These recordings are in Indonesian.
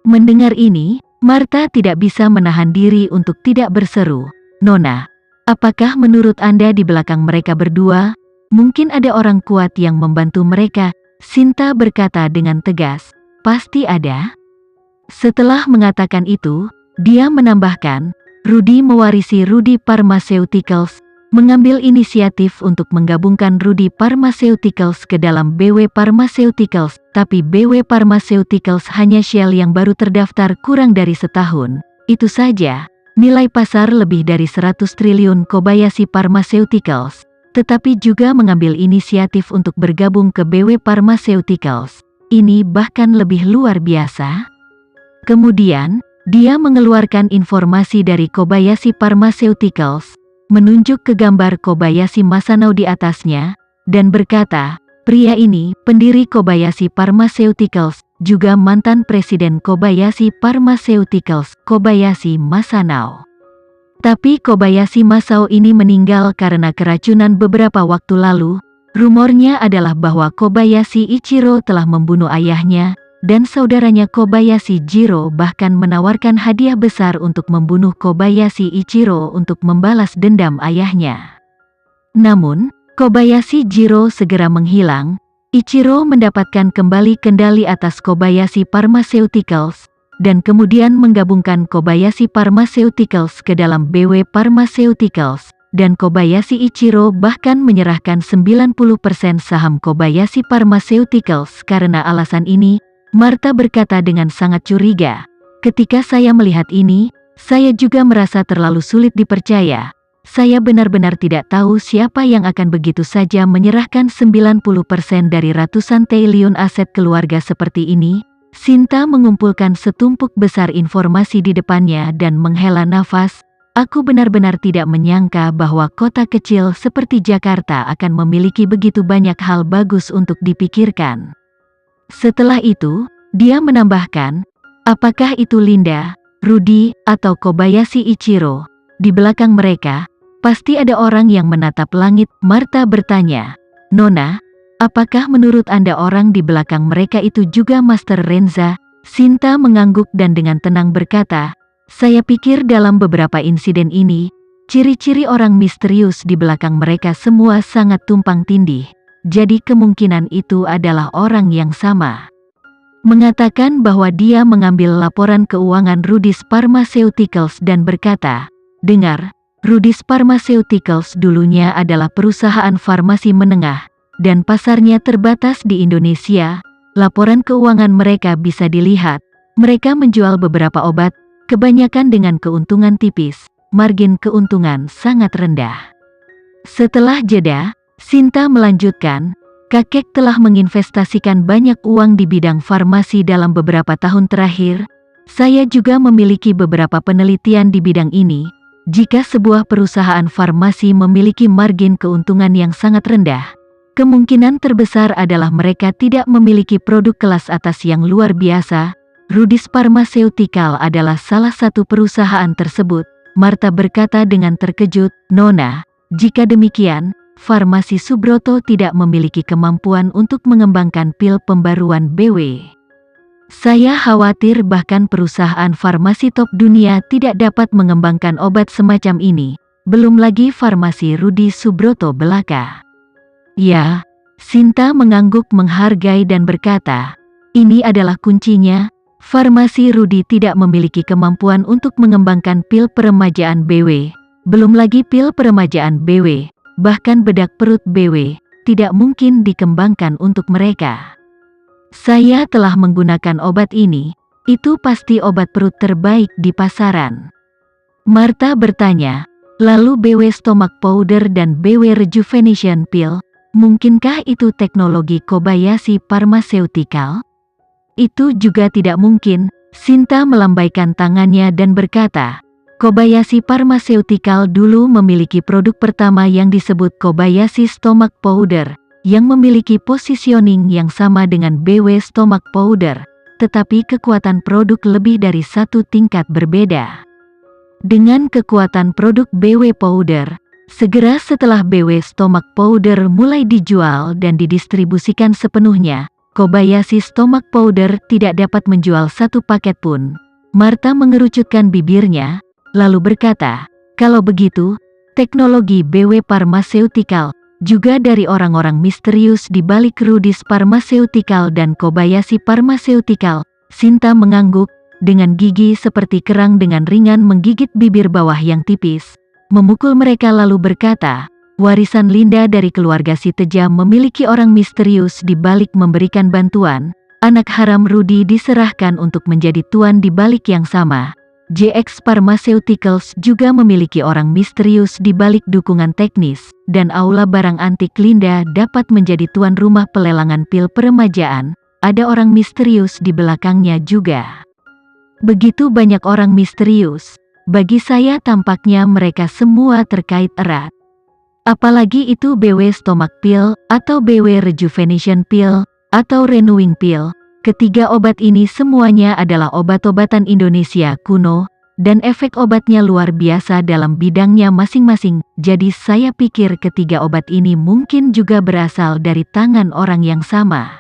Mendengar ini, Martha tidak bisa menahan diri untuk tidak berseru, "Nona, apakah menurut Anda di belakang mereka berdua, mungkin ada orang kuat yang membantu mereka?" Sinta berkata dengan tegas, "Pasti ada." Setelah mengatakan itu, dia menambahkan, "Rudy mewarisi Rudy Pharmaceuticals, mengambil inisiatif untuk menggabungkan Rudy Pharmaceuticals ke dalam BW Pharmaceuticals, tapi BW Pharmaceuticals hanya shell yang baru terdaftar kurang dari setahun. Itu saja, nilai pasar lebih dari 100 triliun Kobayashi Pharmaceuticals, tetapi juga mengambil inisiatif untuk bergabung ke BW Pharmaceuticals. Ini bahkan lebih luar biasa." Kemudian, dia mengeluarkan informasi dari Kobayashi Pharmaceuticals, menunjuk ke gambar Kobayashi Masanao di atasnya, dan berkata, "Pria ini, pendiri Kobayashi Pharmaceuticals, juga mantan Presiden Kobayashi Pharmaceuticals, Kobayashi Masanao. Tapi Kobayashi Masao ini meninggal karena keracunan beberapa waktu lalu. Rumornya adalah bahwa Kobayashi Ichiro telah membunuh ayahnya, dan saudaranya Kobayashi Jiro bahkan menawarkan hadiah besar untuk membunuh Kobayashi Ichiro untuk membalas dendam ayahnya. Namun, Kobayashi Jiro segera menghilang. Ichiro mendapatkan kembali kendali atas Kobayashi Pharmaceuticals, dan kemudian menggabungkan Kobayashi Pharmaceuticals ke dalam BW Pharmaceuticals, dan Kobayashi Ichiro bahkan menyerahkan 90% saham Kobayashi Pharmaceuticals. Karena alasan ini, Martha berkata dengan sangat curiga, "Ketika saya melihat ini, saya juga merasa terlalu sulit dipercaya. Saya benar-benar tidak tahu siapa yang akan begitu saja menyerahkan 90% dari ratusan triliun aset keluarga seperti ini." Sinta mengumpulkan setumpuk besar informasi di depannya dan menghela nafas. "Aku benar-benar tidak menyangka bahwa kota kecil seperti Jakarta akan memiliki begitu banyak hal bagus untuk dipikirkan." Setelah itu, dia menambahkan, "Apakah itu Linda, Rudy, atau Kobayashi Ichiro? Di belakang mereka, pasti ada orang yang menatap langit." Martha bertanya, "Nona, apakah menurut Anda orang di belakang mereka itu juga Master Renza?" Sinta mengangguk dan dengan tenang berkata, "Saya pikir dalam beberapa insiden ini, ciri-ciri orang misterius di belakang mereka semua sangat tumpang tindih. Jadi kemungkinan itu adalah orang yang sama." Mengatakan bahwa dia mengambil laporan keuangan Rudy's Pharmaceuticals dan berkata, "Dengar, Rudy's Pharmaceuticals dulunya adalah perusahaan farmasi menengah, dan pasarnya terbatas di Indonesia. Laporan keuangan mereka bisa dilihat. Mereka menjual beberapa obat, kebanyakan dengan keuntungan tipis, margin keuntungan sangat rendah." Setelah jeda, Sinta melanjutkan, "Kakek telah menginvestasikan banyak uang di bidang farmasi dalam beberapa tahun terakhir. Saya juga memiliki beberapa penelitian di bidang ini. Jika sebuah perusahaan farmasi memiliki margin keuntungan yang sangat rendah, kemungkinan terbesar adalah mereka tidak memiliki produk kelas atas yang luar biasa. Rudy's Pharmaceutical adalah salah satu perusahaan tersebut." Martha berkata dengan terkejut, "Nona, jika demikian, Farmasi Subroto tidak memiliki kemampuan untuk mengembangkan pil pembaruan BW. Saya khawatir bahkan perusahaan farmasi top dunia tidak dapat mengembangkan obat semacam ini, belum lagi farmasi Rudy Subroto belaka." "Ya." Sinta mengangguk menghargai dan berkata, "Ini adalah kuncinya. Farmasi Rudy tidak memiliki kemampuan untuk mengembangkan pil peremajaan BW, belum lagi pil peremajaan BW. Bahkan bedak perut BW, tidak mungkin dikembangkan untuk mereka. Saya telah menggunakan obat ini, itu pasti obat perut terbaik di pasaran." Martha bertanya, "Lalu BW Stomach Powder dan BW Rejuvenation Pill, mungkinkah itu teknologi Kobayashi Pharmaceutical?" "Itu juga tidak mungkin." Sinta melambaikan tangannya dan berkata, "Kobayashi Pharmaceutical dulu memiliki produk pertama yang disebut Kobayashi Stomach Powder, yang memiliki positioning yang sama dengan BW Stomach Powder, tetapi kekuatan produk lebih dari satu tingkat berbeda. Dengan kekuatan produk BW Powder, segera setelah BW Stomach Powder mulai dijual dan didistribusikan sepenuhnya, Kobayashi Stomach Powder tidak dapat menjual satu paket pun. Martha mengerucutkan bibirnya, lalu berkata, kalau begitu, teknologi BW Pharmaceutical, juga dari orang-orang misterius di balik Rudis Pharmaceutical dan Kobayashi Pharmaceutical. Sinta mengangguk, dengan gigi seperti kerang dengan ringan menggigit bibir bawah yang tipis, memukul mereka lalu berkata, warisan Linda dari keluarga si Teja memiliki orang misterius di balik memberikan bantuan. Anak haram Rudy diserahkan untuk menjadi tuan di balik yang sama. JX Pharmaceuticals juga memiliki orang misterius di balik dukungan teknis, dan aula barang antik Linda dapat menjadi tuan rumah pelelangan pil peremajaan. Ada orang misterius di belakangnya juga. Begitu banyak orang misterius, bagi saya tampaknya mereka semua terkait erat. Apalagi itu BW Stomach Pill, atau BW Rejuvenation Pill, atau Renewing Pill. Ketiga obat ini semuanya adalah obat-obatan Indonesia kuno, dan efek obatnya luar biasa dalam bidangnya masing-masing. Jadi saya pikir ketiga obat ini mungkin juga berasal dari tangan orang yang sama.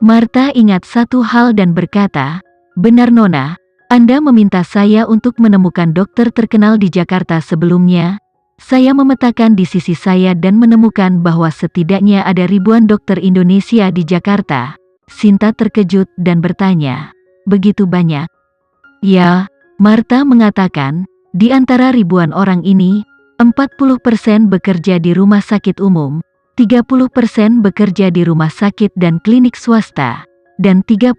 Martha ingat satu hal dan berkata, benar Nona, Anda meminta saya untuk menemukan dokter terkenal di Jakarta sebelumnya. Saya memetakan di sisi saya dan menemukan bahwa setidaknya ada ribuan dokter Indonesia di Jakarta. Sinta terkejut dan bertanya, begitu banyak? Ya, Martha mengatakan, di antara ribuan orang ini, 40% bekerja di rumah sakit umum, 30% bekerja di rumah sakit dan klinik swasta, dan 30%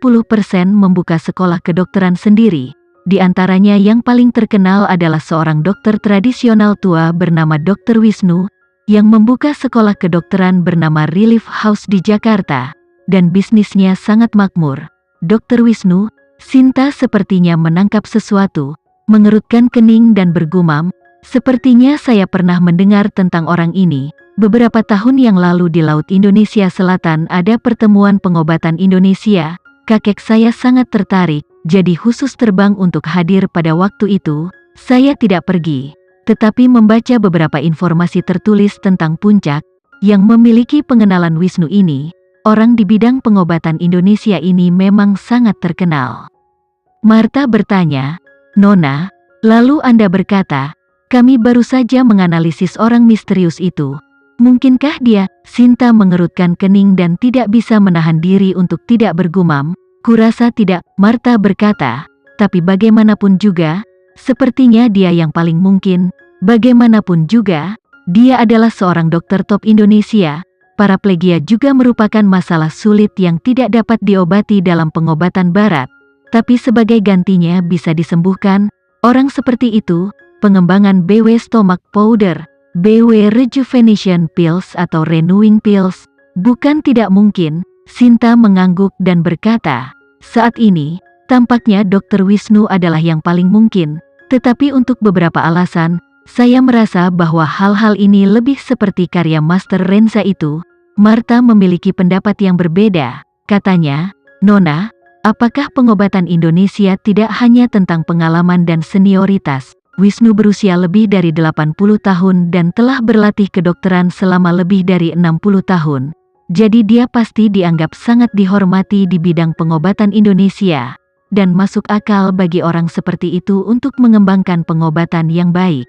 membuka sekolah kedokteran sendiri. Di antaranya yang paling terkenal adalah seorang dokter tradisional tua bernama Dr. Wisnu, yang membuka sekolah kedokteran bernama Relief House di Jakarta, dan bisnisnya sangat makmur. Dr. Wisnu, Sinta sepertinya menangkap sesuatu, mengerutkan kening dan bergumam, sepertinya saya pernah mendengar tentang orang ini. Beberapa tahun yang lalu di Laut Indonesia Selatan ada pertemuan pengobatan Indonesia, kakek saya sangat tertarik. Jadi khusus terbang untuk hadir pada waktu itu. Saya tidak pergi, tetapi membaca beberapa informasi tertulis tentang Puncak, yang memiliki pengenalan Wisnu ini. Orang di bidang pengobatan Indonesia ini memang sangat terkenal. Martha bertanya, Nona, lalu Anda berkata, kami baru saja menganalisis orang misterius itu. Mungkinkah dia? Sinta mengerutkan kening dan tidak bisa menahan diri untuk tidak bergumam. Kurasa tidak, Martha berkata, tapi bagaimanapun juga, sepertinya dia yang paling mungkin. Bagaimanapun juga, dia adalah seorang dokter top Indonesia. Paraplegia juga merupakan masalah sulit yang tidak dapat diobati dalam pengobatan barat, tapi sebagai gantinya bisa disembuhkan. Orang seperti itu, pengembangan BW Stomach Powder, BW Rejuvenation Pills atau Renewing Pills, bukan tidak mungkin. Sinta mengangguk dan berkata, saat ini, tampaknya Dr. Wisnu adalah yang paling mungkin, tetapi untuk beberapa alasan, saya merasa bahwa hal-hal ini lebih seperti karya Master Renza itu. Martha memiliki pendapat yang berbeda, katanya, Nona, apakah pengobatan Indonesia tidak hanya tentang pengalaman dan senioritas? Wisnu berusia lebih dari 80 tahun dan telah berlatih kedokteran selama lebih dari 60 tahun. Jadi dia pasti dianggap sangat dihormati di bidang pengobatan Indonesia, dan masuk akal bagi orang seperti itu untuk mengembangkan pengobatan yang baik.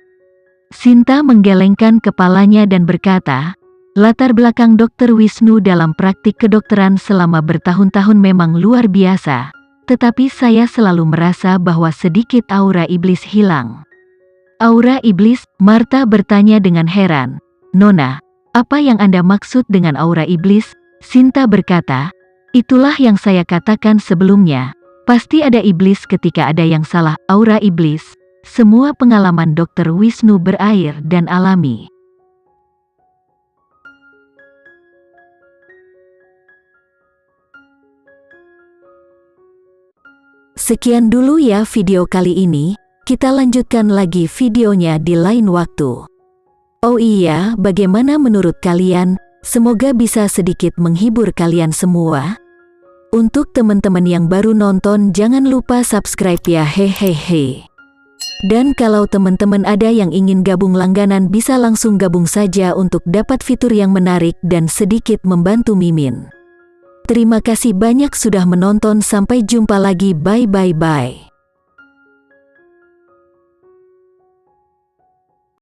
Sinta menggelengkan kepalanya dan berkata, latar belakang Dr. Wisnu dalam praktik kedokteran selama bertahun-tahun memang luar biasa, tetapi saya selalu merasa bahwa sedikit aura iblis hilang. Aura iblis? Martha bertanya dengan heran. Nona, apa yang Anda maksud dengan aura iblis? Sinta berkata, itulah yang saya katakan sebelumnya. Pasti ada iblis ketika ada yang salah. Aura iblis. Semua pengalaman Dr. Wisnu berair dan alami. Sekian dulu ya video kali ini. Kita lanjutkan lagi videonya di lain waktu. Oh iya, bagaimana menurut kalian? Semoga bisa sedikit menghibur kalian semua. Untuk teman-teman yang baru nonton, jangan lupa subscribe ya, hehehe. Dan kalau teman-teman ada yang ingin gabung langganan, bisa langsung gabung saja untuk dapat fitur yang menarik dan sedikit membantu Mimin. Terima kasih banyak sudah menonton, sampai jumpa lagi, bye bye bye.